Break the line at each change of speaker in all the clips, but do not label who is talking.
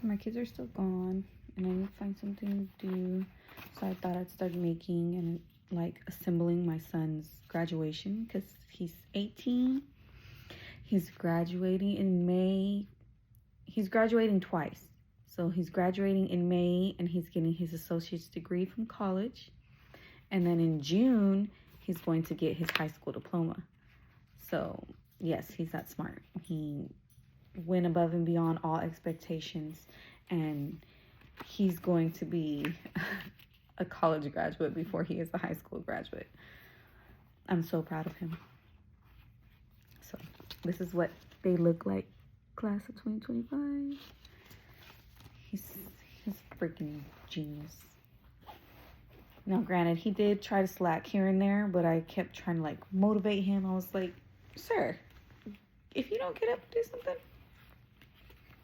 So my kids are still gone, and I need to find something to do. So I thought I'd start making and like assembling my son's graduation because he's 18. He's graduating in May. He's graduating twice. So he's graduating in May and he's getting his associate's degree from college. And then in June, he's going to get his high school diploma. So yes, he's that smart. He went above and beyond all expectations, and he's going to be a college graduate before he is a high school graduate. I'm so proud of him. So this is what they look like, class of 2025. He's freaking genius. Now, granted, he did try to slack here and there, but I kept trying to like motivate him. I was like, sir, if you don't get up and do something,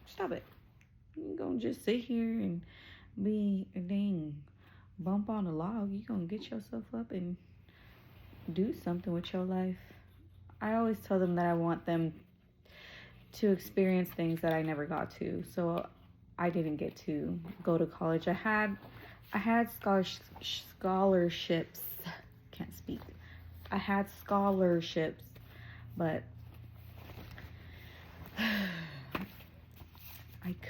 stop it. You're gonna just sit here and be a dang bump on a log. You're gonna get yourself up and do something with your life. I always tell them that I want them to experience things that I never got to. So I didn't get to go to college. I had scholarships. Can't speak. I had scholarships, but I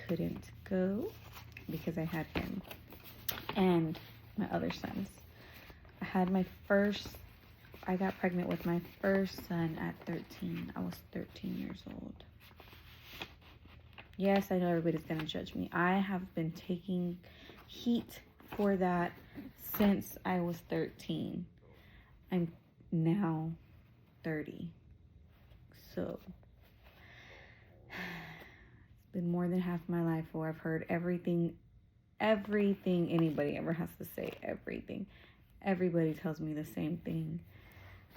couldn't go because I had him and my other sons. I got pregnant with my first son at 13. I was 13 years old. Yes, I know everybody's going to judge me. I have been taking heat for that since I was 13. I'm now 30. So it's been more than half my life where I've heard everything anybody ever has to say. Everything. Everybody tells me the same thing.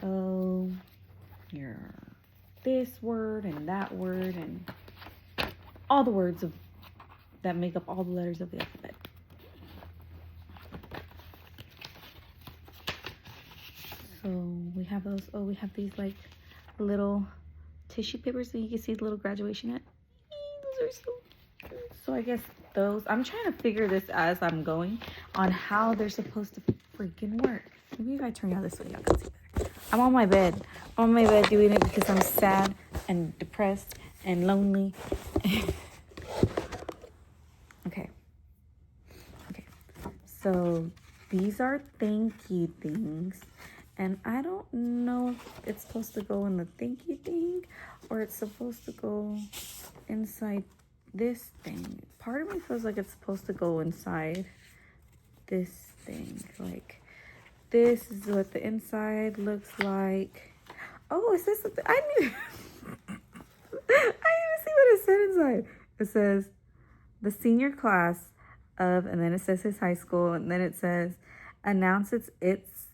Oh, you're this word and that word and all the words that make up all the letters of the alphabet. So we have those. Oh, we have these like little tissue papers so you can see the little graduation at. Those are so cute. So I guess those, I'm trying to figure this as I'm going on how they're supposed to freaking work. Maybe if I turn y'all this way, y'all can see better. I'm on my bed. I'm on my bed doing it because I'm sad and depressed and lonely. Okay. So these are thank you things. And I don't know if it's supposed to go in the thank you thing or it's supposed to go inside this thing. Part of me feels like it's supposed to go inside this thing. Like, this is what the inside looks like. Oh, is this something? I didn't even see what it said inside. It says the senior class of, and then it says his high school, and then it says announces its,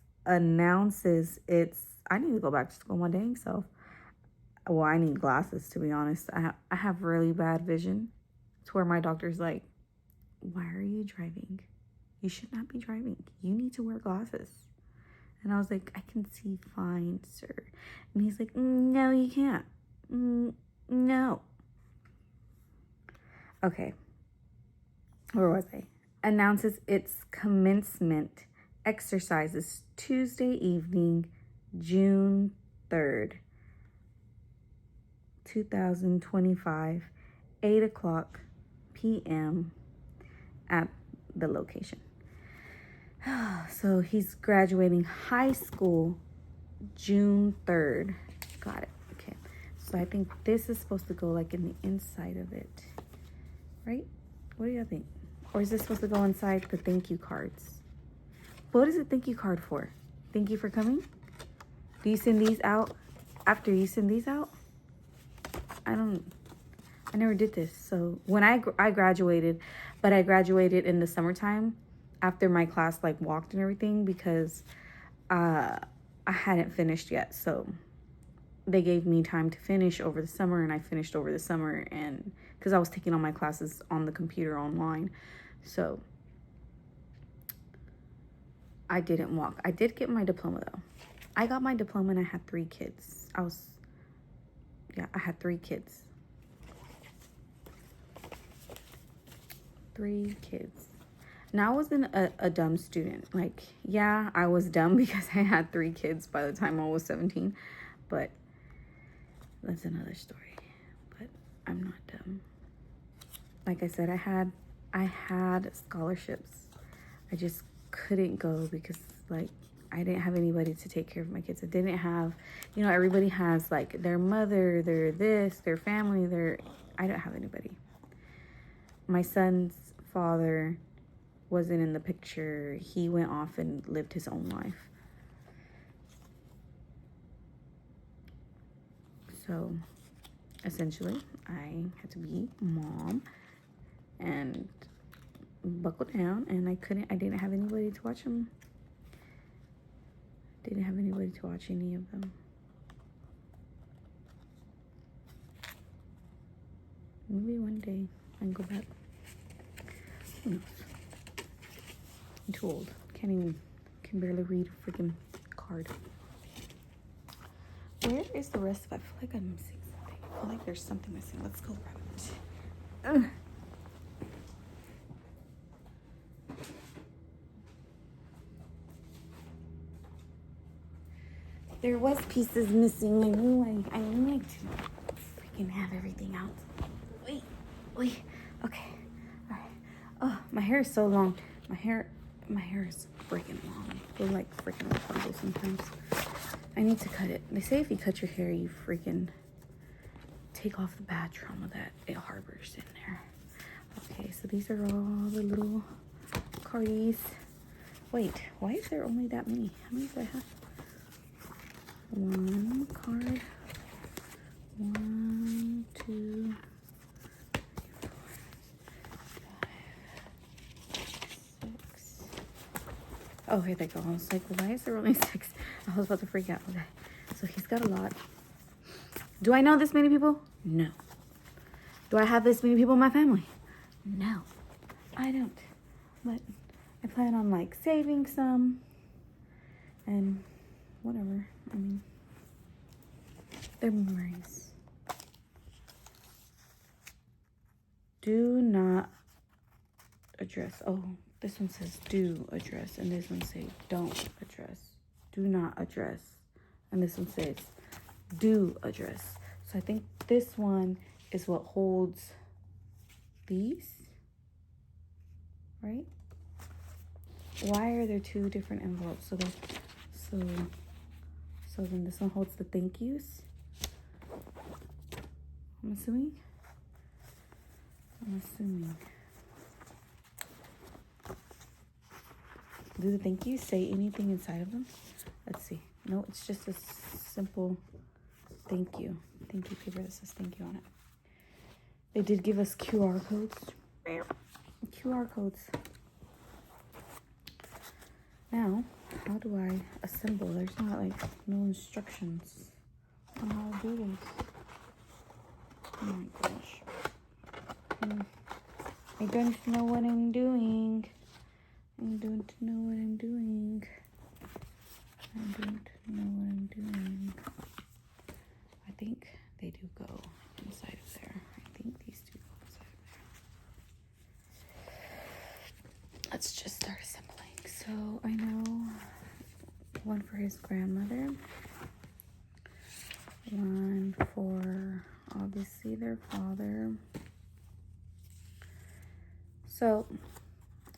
I need to go back to school my dang self. Well, I need glasses, to be honest. I have really bad vision to where my doctor's like, why are you driving? You should not be driving. You need to wear glasses. And I was like, I can see fine, sir. And he's like, no, you can't. No. Okay. Where was I? Announces its commencement exercises Tuesday evening, June 3rd, 2025, 8 o'clock p.m. at the location. So he's graduating high school June 3rd. Got it. Okay. So I think this is supposed to go like in the inside of it. Right? What do you think? Or is this supposed to go inside the thank you cards? What is a thank you card for? Thank you for coming? Do you send these out after you send these out? I never did this. So when I graduated, but I graduated in the summertime after my class like walked and everything because I hadn't finished yet. So they gave me time to finish over the summer, and I finished over the summer, and because I was taking all my classes on the computer online. So I didn't walk. I did get my diploma though. I got my diploma and I had 3 kids. I had 3 kids. 3 kids. Now, I wasn't a dumb student. Like, yeah, I was dumb because I had 3 kids by the time I was 17. But that's another story. But I'm not dumb. Like I said, I had scholarships. I just couldn't go because, like, I didn't have anybody to take care of my kids. I didn't have, you know, everybody has, like, their mother, their this, their family, I don't have anybody. My son's father wasn't in the picture. He went off and lived his own life. So, essentially, I had to be mom and buckle down, and I didn't have anybody to watch them. Didn't have anybody to watch any of them. Maybe one day I can go back. Who knows? I'm too old. Can barely read a freaking card. Where is the rest of it? I feel like I'm missing something. I feel like there's something missing. Let's go grab it. Ugh. There was pieces missing. I knew I to freaking have everything out. Wait. Okay. All right. Oh, my hair is so long. My hair is freaking long. I feel like freaking Rapunzel sometimes. I need to cut it. They say if you cut your hair, you freaking take off the bad trauma that it harbors in there. Okay, so these are all the little cardies. Wait, why is there only that many? How many do I have? 1 card. 1, 2, 3, 4, 5, 6. Oh, here they go. I was like, why is there only 6? I was about to freak out. Okay, so he's got a lot. Do I know this many people? No. Do I have this many people in my family? No, I don't. But I plan on, like, saving some and whatever. I mean, they're memories. Do not address. Oh, this one says do address, and this one says don't address. Do not address, and this one says do address. So I think this one is what holds these, right? Why are there 2 different envelopes? So then this one holds the thank yous. I'm assuming. Do the thank yous say anything inside of them? Let's see. No, it's just a simple thank you. Thank you paper that says thank you on it. They did give us QR codes. QR codes. Now, how do I assemble? There's not, like, no instructions on how to do this. Oh my gosh. I don't know what I'm doing. I don't know what I'm doing. I think they do go inside of there. I think these 2 go inside of there. Let's just start assembling. So I know one for his grandmother, one for obviously their father. So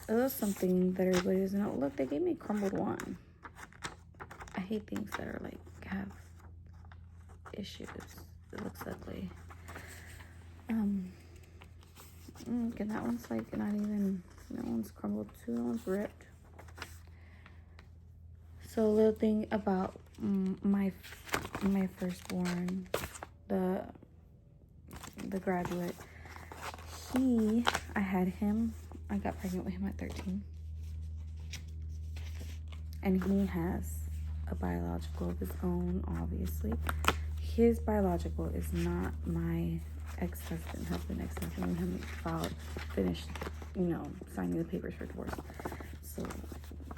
it was something that everybody doesn't know. Look, they gave me crumbled wine. I hate things that are like have issues. It looks ugly. And that one's like not even. That one's crumbled too. That one's ripped. So a little thing about my firstborn, the graduate. I had him. I got pregnant with him at 13. And he has a biological of his own, obviously. His biological is not my ex-husband. We haven't finished, signing the papers for divorce. So,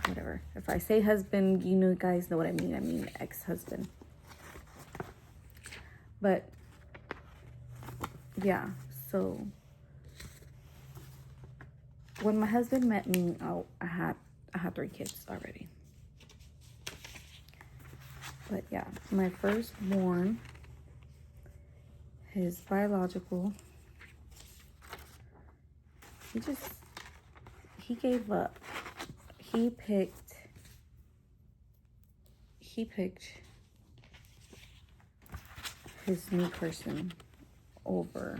whatever. If I say husband, you guys know what I mean. I mean ex-husband. But, yeah, so when my husband met me, I had 3 kids already. But yeah, my firstborn, his biological, he gave up. He picked his new person over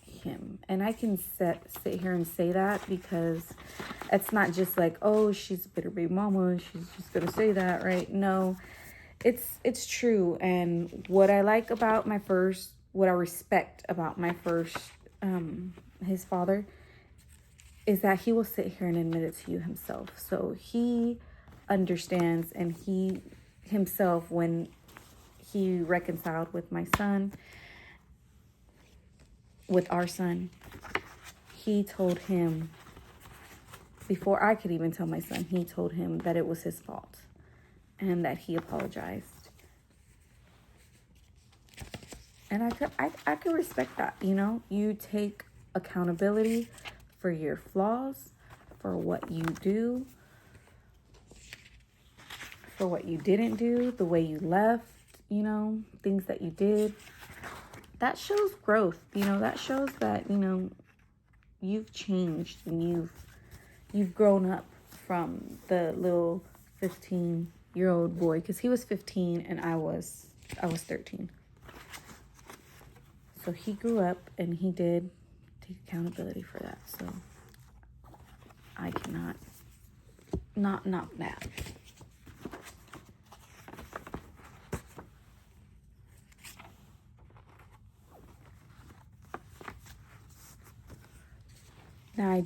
him. And I can sit here and say that because it's not just like, oh, she's a bitter baby mama, she's just gonna say that, right? No, it's true. And what I like about what I respect about my first, his father, is that he will sit here and admit it to you himself. So he understands, and he himself, when he reconciled with our son, he told him, before I could even tell my son, he told him that it was his fault and that he apologized. And I could respect that, you know? You take accountability for your flaws, for what you do, for what you didn't do, the way you left, you know, things that you did. That shows growth, you know, that shows that, you know, you've changed and you've grown up from the little 15-year-old boy, because he was 15 and I was 13. So he grew up and he did take accountability for that. So I cannot not knock that. Now I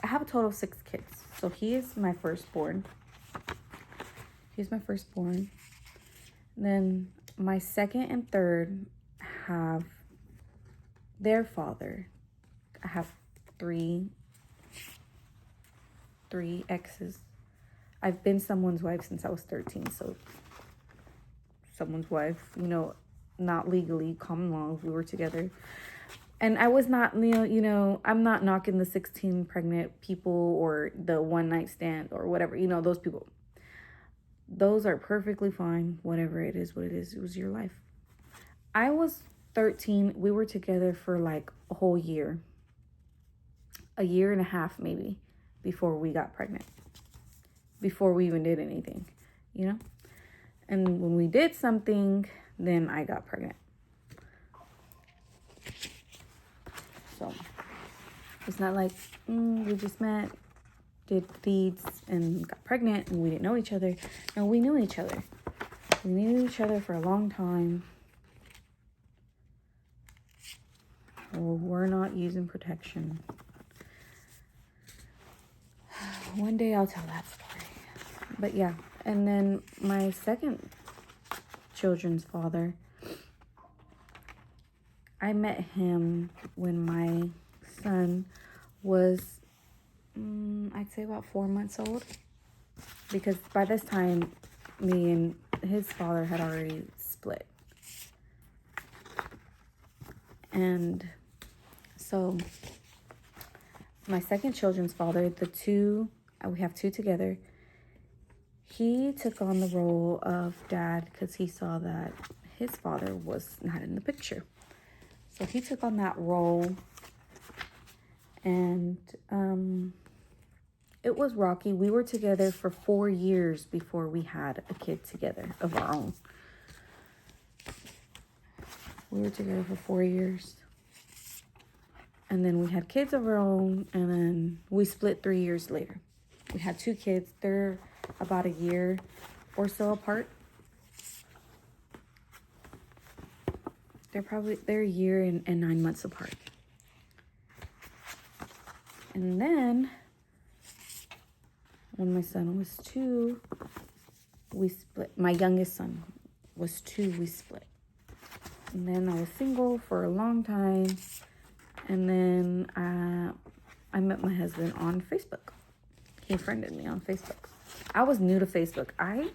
have a total of 6 kids. So he is my firstborn. Then my second and third have their father. I have three exes. I've been someone's wife since I was 13. So someone's wife, you know, not legally, common law, we were together. And I was not, you know, I'm not knocking the 16 pregnant people or the one night stand or whatever, you know, those people. Those are perfectly fine. Whatever it is, what it is. It was your life. I was 13. We were together for like a whole year. A year and a half maybe before we got pregnant. Before we even did anything, you know? And when we did something, then I got pregnant. So it's not like we just met, did deeds, and got pregnant, and we didn't know each other. No, we knew each other. We knew each other for a long time. Well, we're not using protection. One day I'll tell that story. But yeah, and then my second children's father, I met him when my son was, I'd say about 4 months old. Because by this time, me and his father had already split. And so my second children's father, we have 2 together. He took on the role of dad because he saw that his father was not in the picture. So he took on that role, and it was rocky. We were together for 4 years before we had a kid together of our own. We were together for 4 years. And then we had kids of our own, and then we split 3 years later. We had 2 kids. They're about a year or so apart. They're a year and 9 months apart. And then when my son was 2, we split. My youngest son was 2, we split. And then I was single for a long time. And then I met my husband on Facebook. He friended me on Facebook. I was new to Facebook. I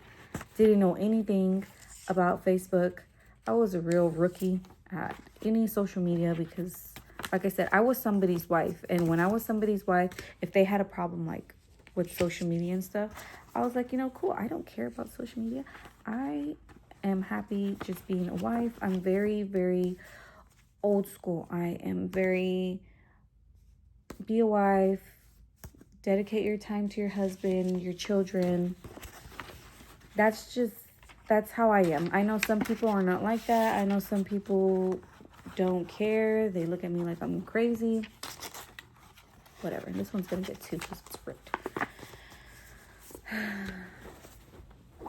didn't know anything about Facebook. I was a real rookie at any social media because like I said, I was somebody's wife. And when I was somebody's wife, if they had a problem like with social media and stuff, I was like, you know, cool. I don't care about social media. I am happy just being a wife. I'm very, very old school. I am very, be a wife, dedicate your time to your husband, your children. That's how I am. I know some people are not like that. I know some people don't care. They look at me like I'm crazy. Whatever. This one's gonna get two because it's ripped.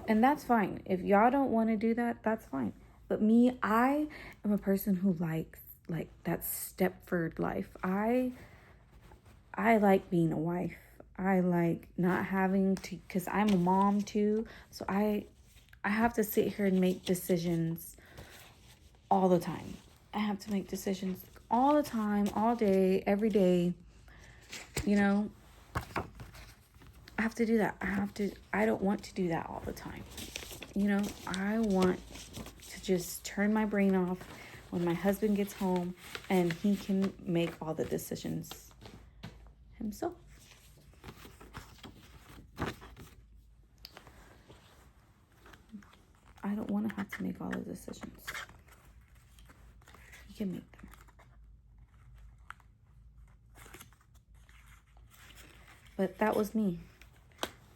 And that's fine. If y'all don't want to do that, that's fine. But me, I am a person who likes like that Stepford life. I like being a wife. I like not having to, because I'm a mom too. So I have to sit here and make decisions all the time. I have to make decisions all the time, all day, every day. You know, I have to do that. I don't want to do that all the time. You know, I want to just turn my brain off when my husband gets home and he can make all the decisions himself. I don't want to have to make all the decisions. He can make them. But that was me.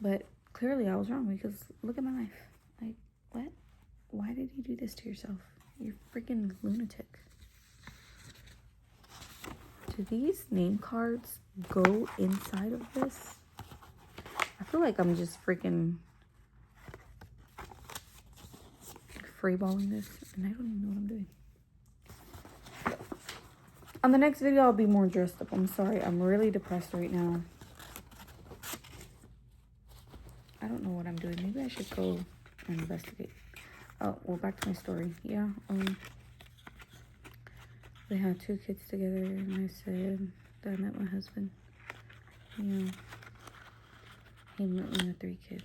But clearly I was wrong because look at my life. Like, what? Why did you do this to yourself? You're freaking lunatic. Do these name cards go inside of this? I feel like I'm just freaking freeballing this and I don't even know what I'm doing. On the next video, I'll be more dressed up. I'm sorry. I'm really depressed right now. I don't know what I'm doing. Maybe I should go and investigate. Oh, well, back to my story. Yeah, they had 2 kids together, and I said that I met my husband. Yeah, he met me with 3 kids.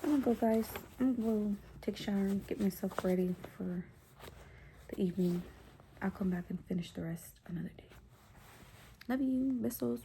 I'm gonna go, guys. I'm gonna go take a shower and get myself ready for the evening. I'll come back and finish the rest another day. Love you. Besos.